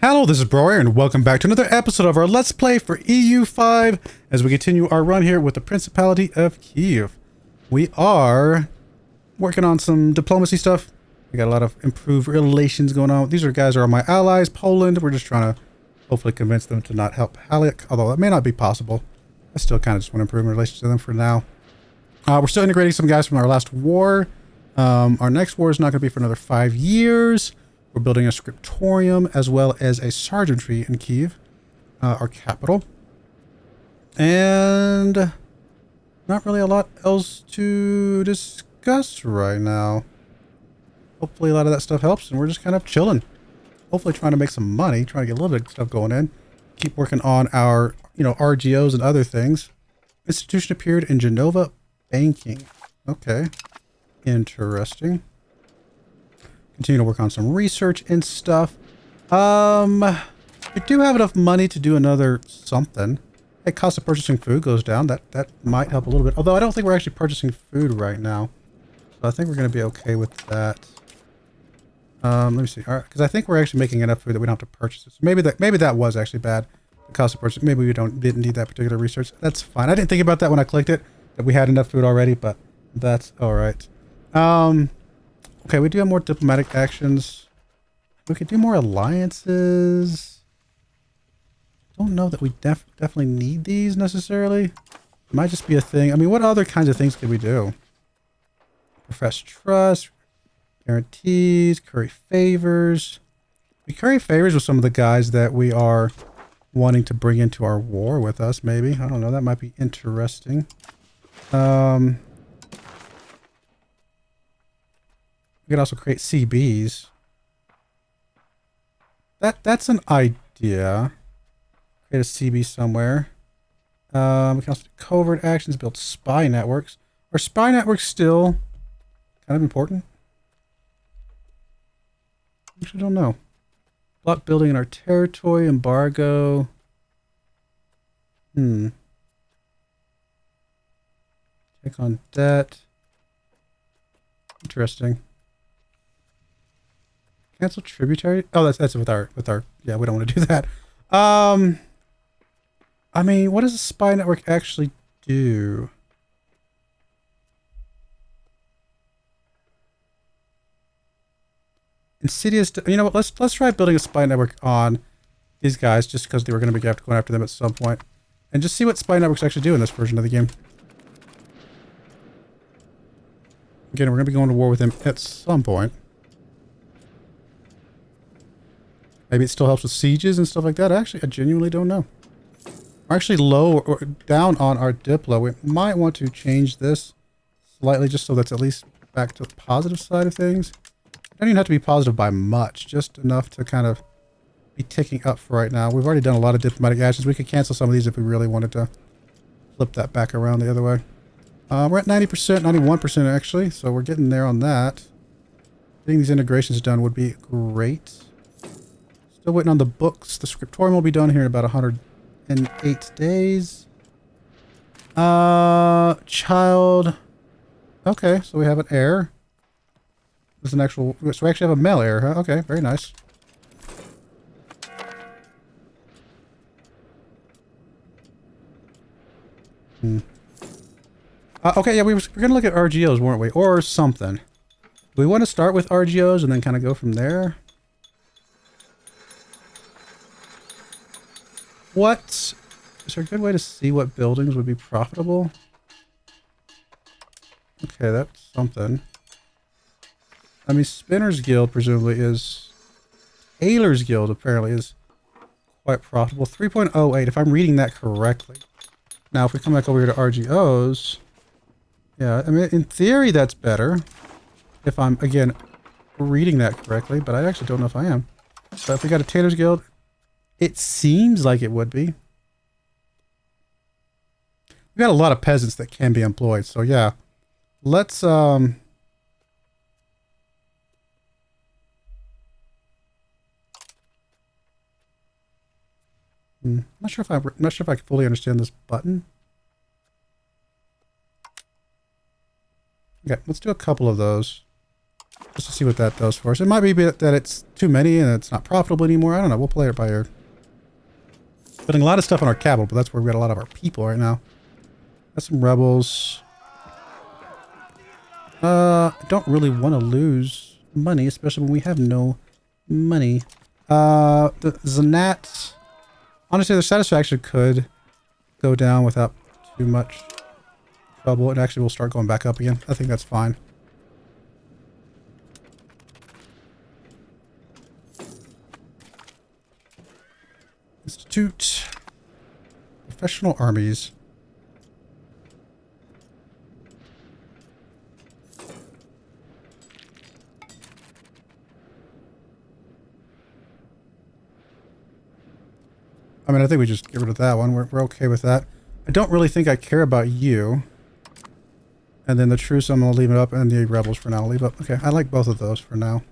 Hello, this is Broyar, and welcome back to another episode of our Let's Play for EU5 as we continue our run here with the Principality of Kyiv. We are working on some diplomacy stuff. We got a lot of improved relations going on. These guys are my allies, Poland. We're just trying to hopefully convince them to not help Halleck, although that may not be possible. I still kind of just want to improve my relations with them for now. We're still integrating some guys from our last war. Our next war is not going to be for another 5 years. We're building a scriptorium as well as a sergeantry in Kyiv, our capital. And not really a lot else to discuss right now. Hopefully a lot of that stuff helps and we're just kind of chilling. Hopefully trying to make some money, trying to get a little bit of stuff going in. Keep working on our, RGOs and other things. Institution appeared in Genova banking. Okay. Interesting. Continue to work on some research and stuff. We do have enough money to do another something. Hey, cost of purchasing food goes down. That might help a little bit. Although I don't think we're actually purchasing food right now. So I think we're going to be okay with that. Let me see. All right, because I think we're actually making enough food that we don't have to purchase it. So maybe that was actually bad. The cost of purchasing. Maybe we didn't need that particular research. That's fine. I didn't think about that when I clicked it, that we had enough food already, but that's all right. Okay, we do have more diplomatic actions. We could do more alliances. Don't know that we definitely need these necessarily. It might just be a thing. I mean, what other kinds of things could we do? Profess trust, guarantees, curry favors. We curry favors with some of the guys that we are wanting to bring into our war with us, maybe. I don't know. That might be interesting. We could also create CBs. That's an idea. Create a CB somewhere. We can also do covert actions, build spy networks. Are spy networks still kind of important? I actually don't know. Block building in our territory, embargo. Take on debt. Interesting. Cancel tributary. Oh, that's with our yeah, we don't want to do that. I mean, what does a spy network actually do? Insidious. You know what? Let's try building a spy network on these guys just because they were going to be going after them at some point, and just see what spy networks actually do in this version of the game. Again, we're going to be going to war with them at some point. Maybe it still helps with sieges and stuff like that. Actually, I genuinely don't know. We're actually low or down on our Diplo. We might want to change this slightly just so that's at least back to the positive side of things. Don't even have to be positive by much, just enough to kind of be ticking up for right now. We've already done a lot of diplomatic actions. We could cancel some of these if we really wanted to flip that back around the other way. We're at 90%, 91% actually, so we're getting there on that. Getting these integrations done would be great. Still waiting on the books. The scriptorium will be done here in about 108 days. Child. Okay, so we have an heir. There's an actual... So we actually have a male heir, huh? Okay, very nice. Okay, yeah, we're going to look at RGOs, weren't we? Or something. Do we want to start with RGOs and then kind of go from there? What? Is there a good way to see what buildings would be profitable? Okay, that's something. I mean, Spinner's Guild presumably is... Tailor's Guild apparently is quite profitable. 3.08, if I'm reading that correctly. Now, if we come back over here to RGOs... Yeah, I mean, in theory, that's better. If I'm, again, reading that correctly, but I actually don't know if I am. So if we got a Tailor's Guild... It seems like it would be. We've got a lot of peasants that can be employed, so yeah. Let's I'm not sure if I can fully understand this button. Okay, let's do a couple of those. Just to see what that does for us. It might be that it's too many and it's not profitable anymore. I don't know. We'll play it by ear. Putting a lot of stuff on our capital, but that's where we got a lot of our people right now. Got some rebels. I don't really want to lose money, especially when we have no money. The Zanat, honestly, their satisfaction could go down without too much trouble. And actually, we'll start going back up again. I think that's fine. Institute. Professional armies. I mean, I think we just get rid of that one. We're okay with that. I don't really think I care about you. And then the truce, I'm going to leave it up. And the rebels for now, I'll leave up. Okay, I like both of those for now.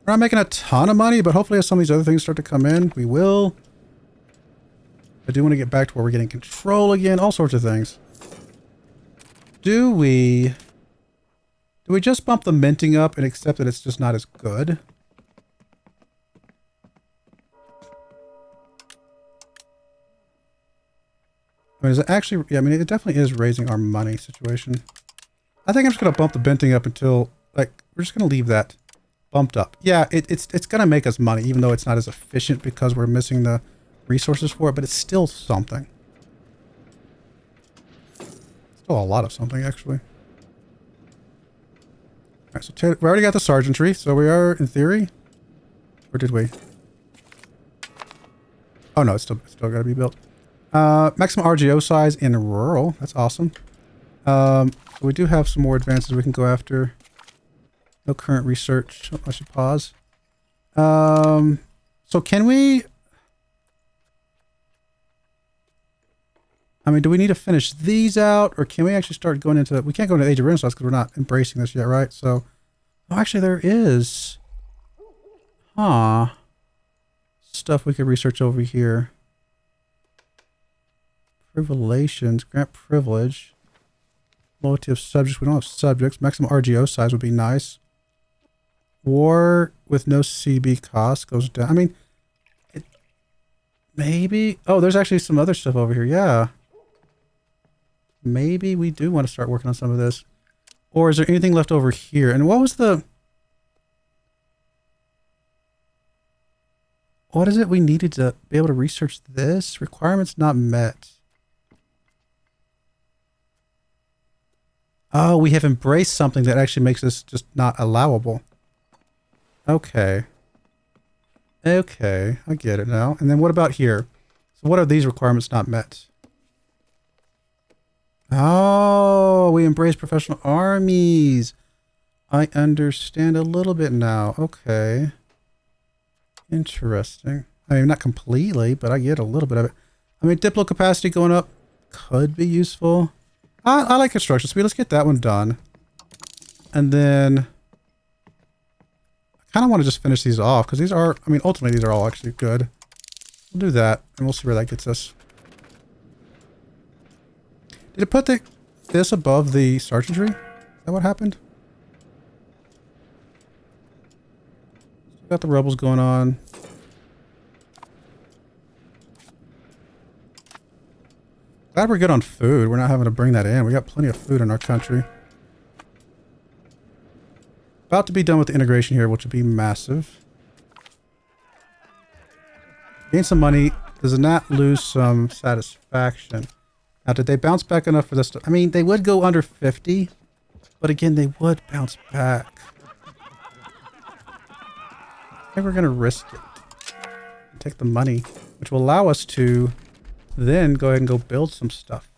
We're not making a ton of money, but hopefully as some of these other things start to come in, we will. I do want to get back to where we're getting control again. All sorts of things. Do we just bump the minting up and accept that it's just not as good? I mean, is it actually... Yeah, I mean, it definitely is raising our money situation. I think I'm just going to bump the minting up until... Like, we're just going to leave that bumped up. Yeah, it's going to make us money, even though it's not as efficient because we're missing the resources for it, but it's still something. Still a lot of something, actually. Alright, so we already got the sergeantry, so we are, in theory... Or did we? Oh, no, it's still got to be built. Maximum RGO size in rural. That's awesome. We do have some more advances we can go after. No current research. Oh, I should pause. So can we... I mean, do we need to finish these out? Or can we actually start going into... We can't go into Age of Renaissance because we're not embracing this yet, right? So... Oh, actually there is... Huh. Stuff we could research over here. Privilations, grant privilege, loyalty of subjects. We don't have subjects. Maximum RGO size would be nice. War with no CB cost goes down. I mean, maybe. Oh, there's actually some other stuff over here. Yeah. Maybe we do want to start working on some of this. Or is there anything left over here? And what was the... What is it we needed to be able to research this? Requirements not met. Oh, we have embraced something that actually makes this just not allowable. Okay. Okay, I get it now. And then what about here? So what are these requirements not met? Oh, we embrace professional armies. I understand a little bit now. Okay. Interesting. I mean, not completely, but I get a little bit of it. I mean, diplo capacity going up could be useful. I like construction speed. Let's get that one done. And then I kind of want to just finish these off because these are, I mean, ultimately these are all actually good. We'll do that and we'll see where that gets us. Did it put this above the sergeantry? Is that what happened? Got the rebels going on. Glad we're good on food. We're not having to bring that in. We got plenty of food in our country. About to be done with the integration here, which will be massive. Gain some money. Does not lose some satisfaction. Now, did they bounce back enough for this? I mean, they would go under 50, but again, they would bounce back. I think we're going to risk it. Take the money, which will allow us to then go ahead and go build some stuff.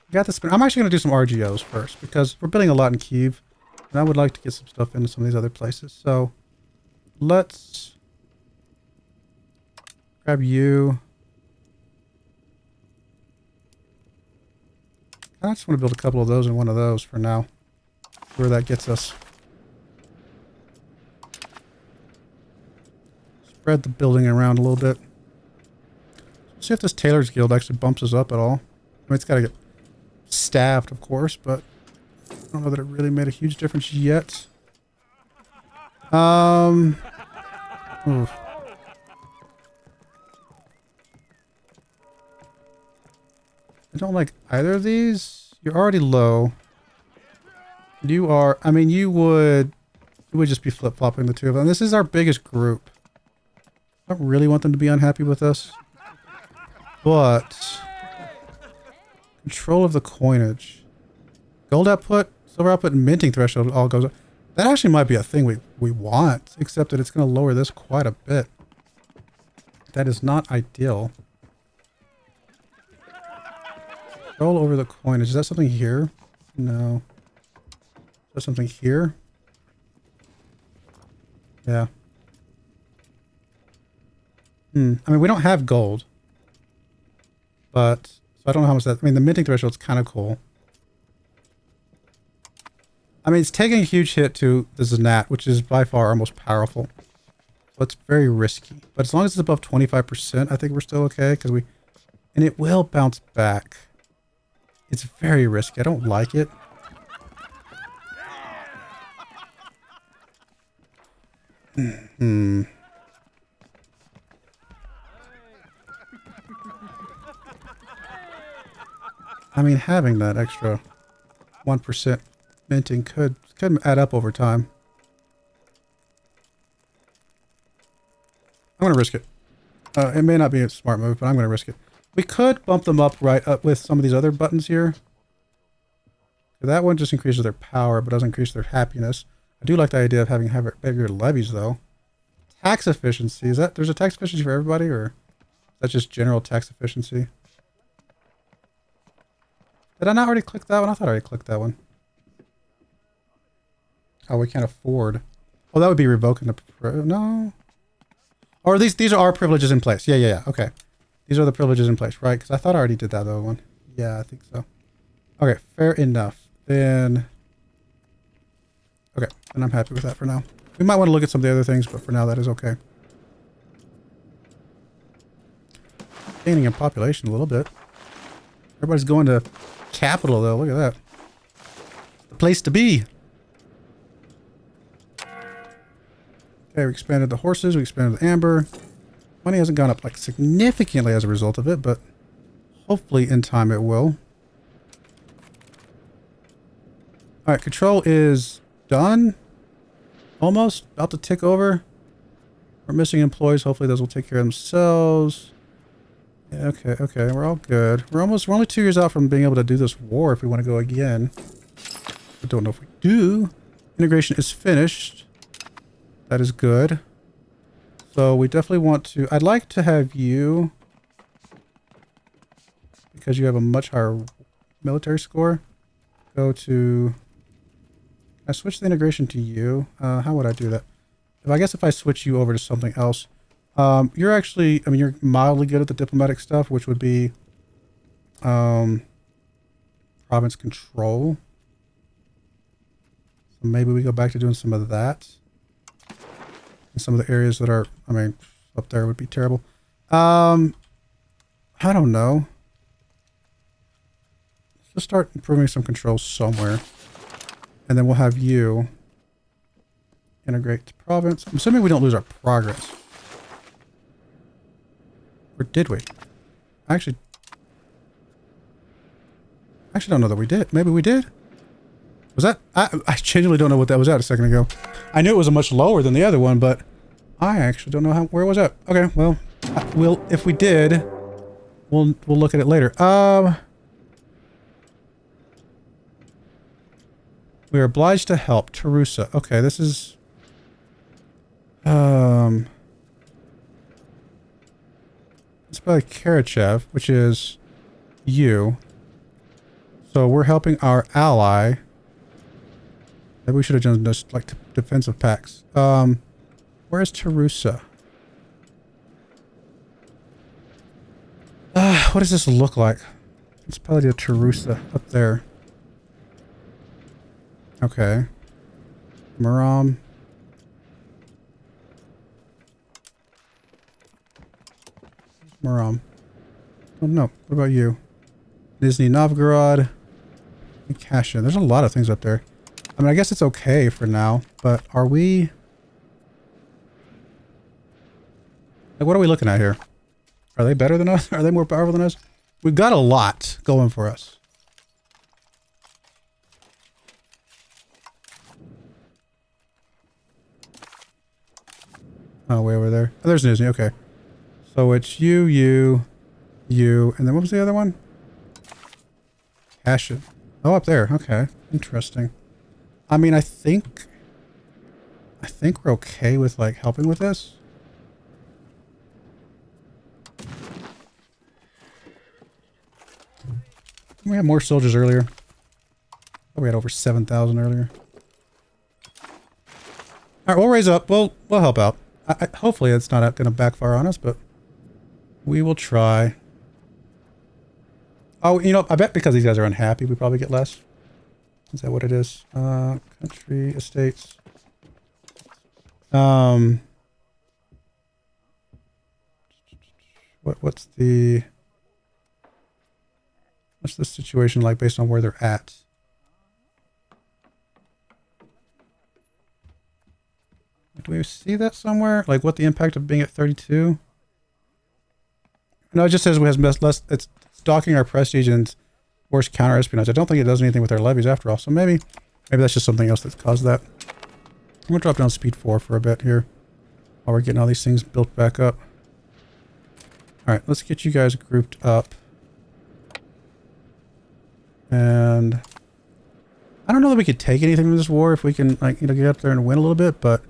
We got this. I'm actually going to do some RGOs first because we're building a lot in Kyiv. And I would like to get some stuff into some of these other places. So let's grab you. I just want to build a couple of those and one of those for now. See where that gets us. Spread the building around a little bit. See if this Tailor's Guild actually bumps us up at all. I mean, it's got to get staffed, of course, but I don't know that it really made a huge difference yet. Oof. I don't like either of these. You're already low. You are, I mean, you would just be flip-flopping the two of them. This is our biggest group. I don't really want them to be unhappy with us. But control of the coinage. Gold output, silver output, and minting threshold all goes up. That actually might be a thing we want, except that it's going to lower this quite a bit. That is not ideal. Control over the coinage. Is that something here? No. Is that something here? Yeah. I mean, we don't have gold. But, so I don't know how much that... I mean, the minting threshold is kind of cool. I mean, it's taking a huge hit to the Znat, which is by far our most powerful. So it's very risky. But as long as it's above 25%, I think we're still okay. Because we... And it will bounce back. It's very risky. I don't like it. I mean, having that extra 1% minting could add up over time. I'm going to risk it. It may not be a smart move, but I'm going to risk it. We could bump them up right up with some of these other buttons here. That one just increases their power, but doesn't increase their happiness. I do like the idea of having bigger levies, though. Tax efficiency. Is that... There's a tax efficiency for everybody, or is that just general tax efficiency? Did I not already click that one? I thought I already clicked that one. Oh, we can't afford. Oh, that would be revoking the... No. Or these are our privileges in place. Yeah. Okay. These are the privileges in place, right? Because I thought I already did that other one. Yeah, I think so. Okay, fair enough. Then... Okay, and I'm happy with that for now. We might want to look at some of the other things, but for now that is okay. Gaining in population a little bit. Everybody's going to capital, though. Look at that. The place to be. Okay, we expanded the horses. We expanded the amber. Money hasn't gone up like significantly as a result of it, but hopefully in time it will. Alright, control is done. Almost. About to tick over. We're missing employees. Hopefully those will take care of themselves. Yeah, okay. We're all good. We're only 2 years out from being able to do this war if we want to go again. I don't know if we do. Integration is finished. That is good. So we definitely want to... I'd like to have you... Because you have a much higher military score. Go to... I switch the integration to you. How would I do that? I guess if I switch you over to something else. You're actually... I mean, you're mildly good at the diplomatic stuff, which would be... province control. So maybe we go back to doing some of that. And some of the areas that are... I mean, up there would be terrible. I don't know. Let's just start improving some controls somewhere. And then we'll have you integrate to province. I'm assuming we don't lose our progress. Or did we? I actually don't know that we did. Maybe we did? Was that... I genuinely don't know what that was at a second ago. I knew it was a much lower than the other one, but I actually don't know where it was at. Okay, well, if we did, we'll look at it later. We are obliged to help. Tarusa. Okay, this is... It's probably Karachev, which is you. So we're helping our ally. Maybe we should have done just like defensive packs. Where's Tarusa? What does this look like? It's probably a Tarusa up there. Okay. Muram. Oh no. What about you? Nizhny Novgorod. Cash in. There's a lot of things up there. I mean, I guess it's okay for now, but are we... Like, what are we looking at here? Are they better than us? Are they more powerful than us? We've got a lot going for us. Oh, way over there. Oh, there's Newsy. Okay. So it's you, and then what was the other one? Cash it. Oh, up there. Okay. Interesting. I mean, I think we're okay with, like, helping with this. We had more soldiers earlier. Oh, we had over 7,000 earlier. All right, we'll raise up. We'll help out. Hopefully it's not going to backfire on us, but we will try. Oh, you know, I bet because these guys are unhappy, we probably get less. Is that what it is? Country, estates. What's the situation like based on where they're at? Do we see that somewhere? Like what the impact of being at 32? No, it just says we have less. It's stalking our prestige and worse counter espionage. I don't think it does anything with our levies after all. So maybe that's just something else that's caused that. I'm gonna drop down speed 4 for a bit here while we're getting all these things built back up. All right, let's get you guys grouped up. And I don't know that we could take anything from this war if we can, like, you know, get up there and win a little bit, but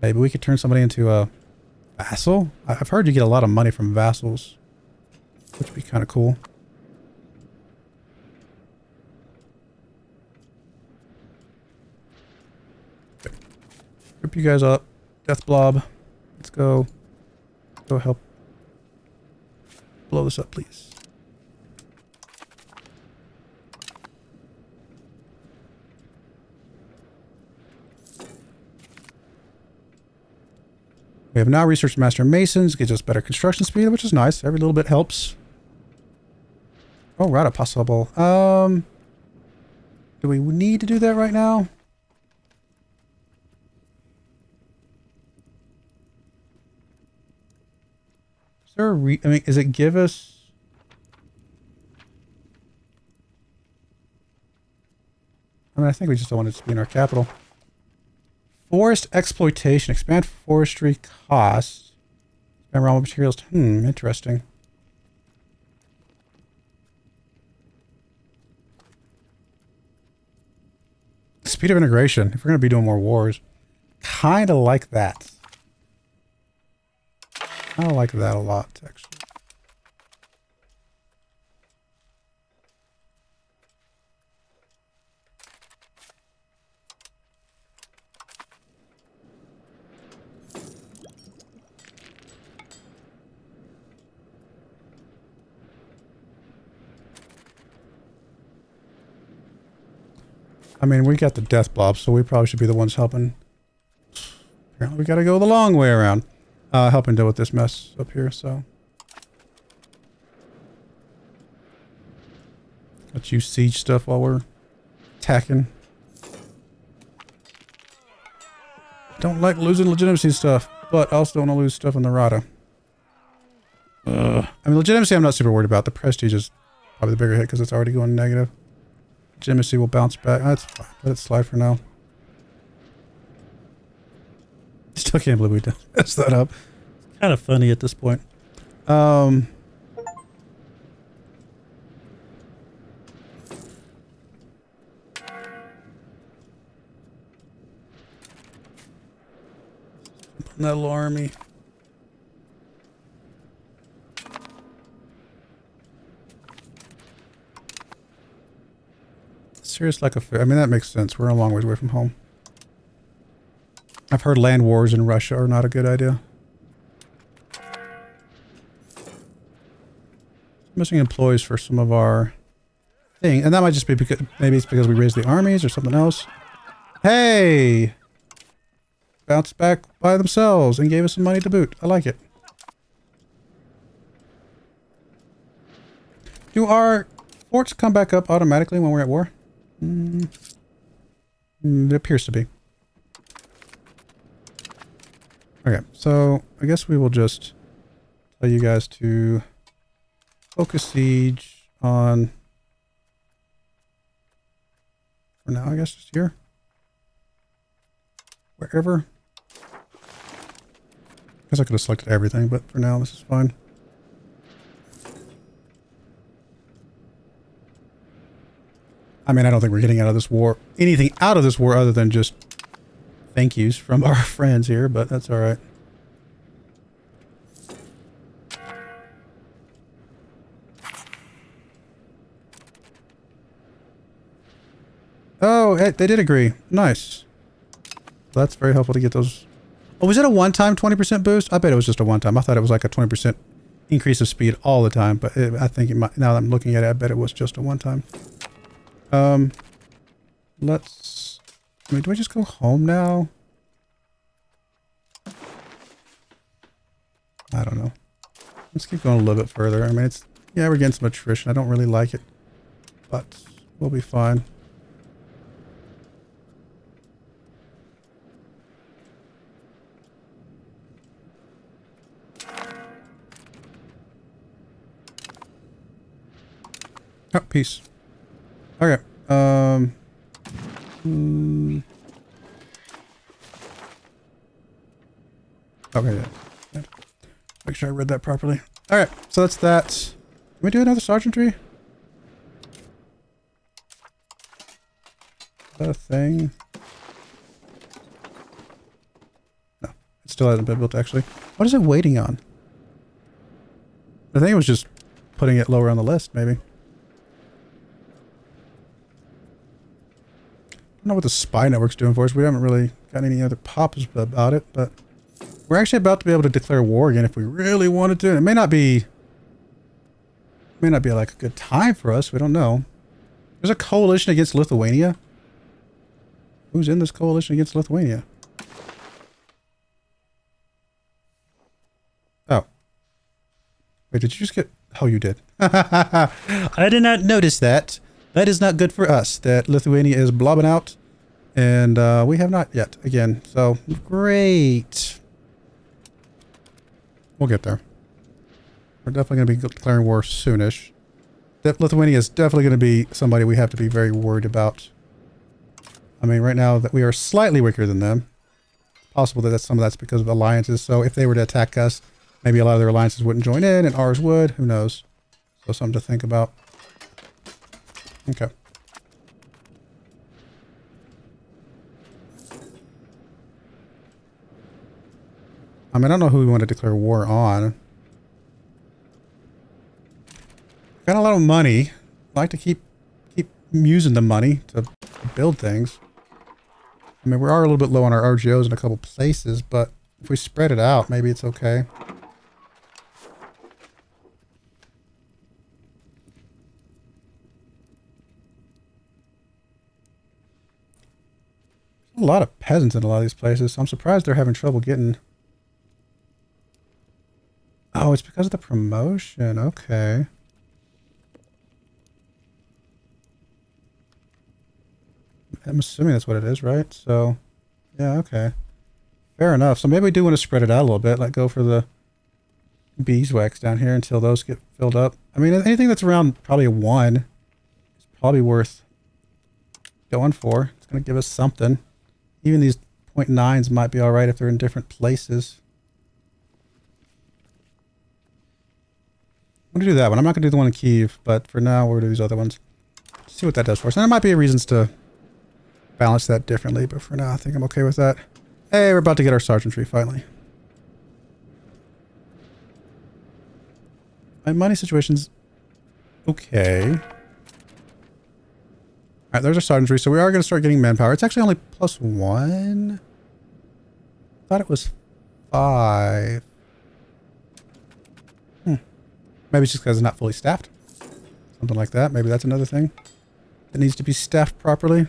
maybe we could turn somebody into a vassal. I've heard you get a lot of money from vassals, which would be kind of cool. Okay. Group you guys up. Death blob. Let's go. Go help blow this up, please. We have now researched Master Masons, gives us better construction speed, which is nice. Every little bit helps. Oh, rata possible. Do we need to do that right now? Is there a I mean, does it give us... I mean, I think we just don't want it to be in our capital. Forest exploitation. Expand forestry costs. Expand raw materials. Interesting. Speed of integration. If we're going to be doing more wars. Kind of like that. I like that a lot, actually. I mean, we got the death blob, so we probably should be the ones helping. Apparently we gotta go the long way around. Helping deal with this mess up here, so. Let you siege stuff while we're attacking. Don't like losing legitimacy stuff, but I also don't want to lose stuff in the Rada. I mean, legitimacy I'm not super worried about. The prestige is probably the bigger hit because it's already going negative. Legitimacy will bounce back. That's fine. Let it slide for now. Still can't believe we messed that up. It's kind of funny at this point. That little army. Serious lack of... I mean, that makes sense. We're a long ways away from home. I've heard land wars in Russia are not a good idea. Missing employees for some of our thing. And that might just be because... Maybe it's because we raised the armies or something else. Hey! Bounced back by themselves and gave us some money to boot. I like it. Do our forts come back up automatically when we're at war? It appears to be. Okay, so I guess we will just tell you guys to focus siege on, for now, I guess just here. Wherever. I guess I could have selected everything, but for now this is fine. I mean, I don't think we're getting out of this war, anything out of this war other than just thank yous from our friends here, but that's all right. Oh, they did agree. Nice. That's very helpful to get those. Oh, was it a one-time 20% boost? I bet it was just a one-time. I thought it was like a 20% increase of speed all the time, but I think it might, now that I'm looking at it, I bet it was just a one-time. Let's, I mean, do I just go home now? I don't know. Let's keep going a little bit further. I mean, it's, yeah, we're getting some attrition. I don't really like it, but we'll be fine. Oh, peace. Okay. Okay, yeah. Make sure I read that properly. Alright, so that's that. Can we do another sergeantry? Is that a thing? No. It still hasn't been built, actually. What is it waiting on? I think it was just putting it lower on the list, maybe. I don't know what the spy network's doing for us. We haven't really got any other pops about it, but we're actually about to be able to declare war again if we really wanted to. It may not be like a good time for us. We don't know. There's a coalition against Lithuania. Who's in this coalition against Lithuania? Oh. Wait, did you just get... Oh, you did. I did not notice that. That is not good for us, that Lithuania is blobbing out. And we have not yet, again. So, great. We'll get there. We're definitely going to be declaring war soonish. Lithuania is definitely going to be somebody we have to be very worried about. I mean, right now that we are slightly weaker than them. It's possible that some of that's because of alliances. So if they were to attack us, maybe a lot of their alliances wouldn't join in and ours would. Who knows? So something to think about. Okay. I mean, I don't know who we want to declare war on. Got a lot of money. I like to keep using the money to build things. I mean, we are a little bit low on our RGOs in a couple places, but if we spread it out, maybe it's okay. A lot of peasants in a lot of these places, so I'm surprised they're having trouble getting... Oh, it's because of the promotion. Okay. I'm assuming that's what it is, right? So, yeah, okay. Fair enough. So maybe we do want to spread it out a little bit. Like, go for the beeswax down here until those get filled up. I mean, anything that's around probably a 1 is probably worth going for. It's going to give us something. Even these 0.9s might be alright if they're in different places. I'm going to do that one. I'm not going to do the one in Kyiv, but for now, we'll do these other ones. See what that does for us. And there might be reasons to balance that differently, but for now, I think I'm okay with that. Hey, we're about to get our sergeantry, finally. My money situation's okay. Alright, there's our sergeantry, so we are going to start getting manpower. It's actually only +1. I thought it was 5. Maybe it's just because it's not fully staffed. Something like that. Maybe that's another thing that needs to be staffed properly.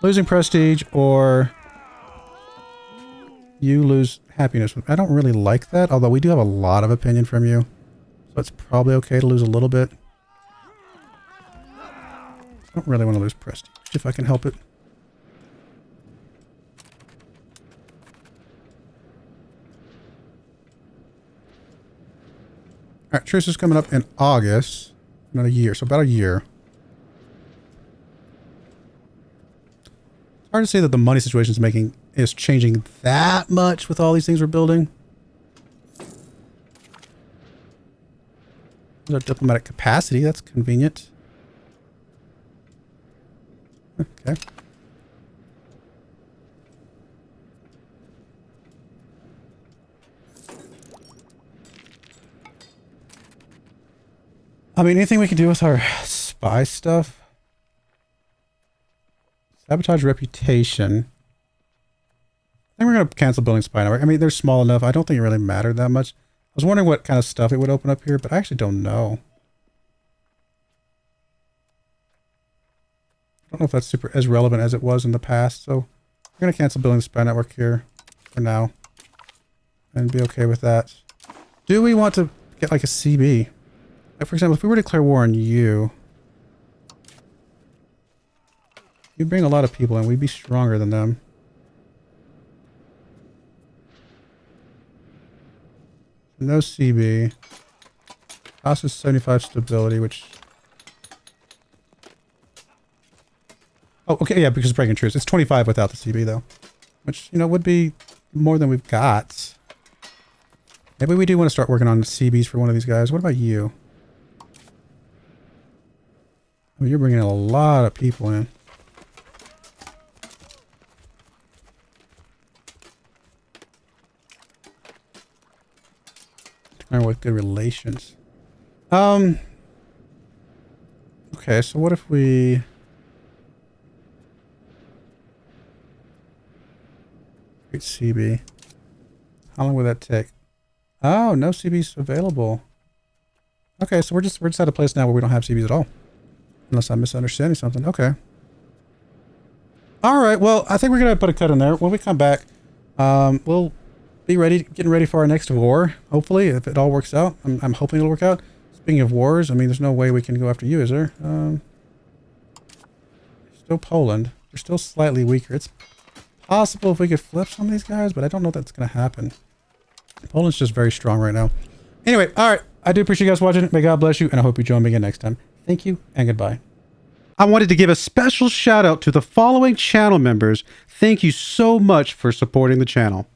Losing prestige or you lose happiness. I don't really like that, although we do have a lot of opinion from you. So it's probably okay to lose a little bit. I don't really want to lose prestige if I can help it. All right, truce is coming up in August. Not a year, so about a year. It's hard to say that the money situation is changing that much with all these things we're building. There's our diplomatic capacity. That's convenient. Okay. I mean, anything we can do with our spy stuff? Sabotage reputation. I think we're going to cancel building spy network. I mean, they're small enough. I don't think it really mattered that much. I was wondering what kind of stuff it would open up here, but I actually don't know. I don't know if that's super as relevant as it was in the past, so we're going to cancel building spy network here for now and be okay with that. Do we want to get like a CB? Like for example, if we were to declare war on you, you'd bring a lot of people in. We'd be stronger than them. No CB. Cost is 75 stability, which... Oh, okay, yeah, because breaking truce. It's 25 without the CB, though. Which, you know, would be more than we've got. Maybe we do want to start working on CBs for one of these guys. What about you? I mean, you're bringing a lot of people in. With good relations. Okay, so what if we... Great CB. How long would that take? Oh, no CBs available. Okay, so we're just at a place now where we don't have CBs at all. Unless I'm misunderstanding something. Okay. Alright, well, I think we're gonna put a cut in there. When we come back, we'll be getting ready for our next war, hopefully, if it all works out. I'm hoping it'll work out. Speaking of wars, I mean, there's no way we can go after you, is there? Still Poland. They're still slightly weaker. It's possible if we could flip some of these guys, but I don't know if that's going to happen. Poland's just very strong right now. Anyway, all right. I do appreciate you guys watching. May God bless you, and I hope you join me again next time. Thank you, and goodbye. I wanted to give a special shout out to the following channel members. Thank you so much for supporting the channel.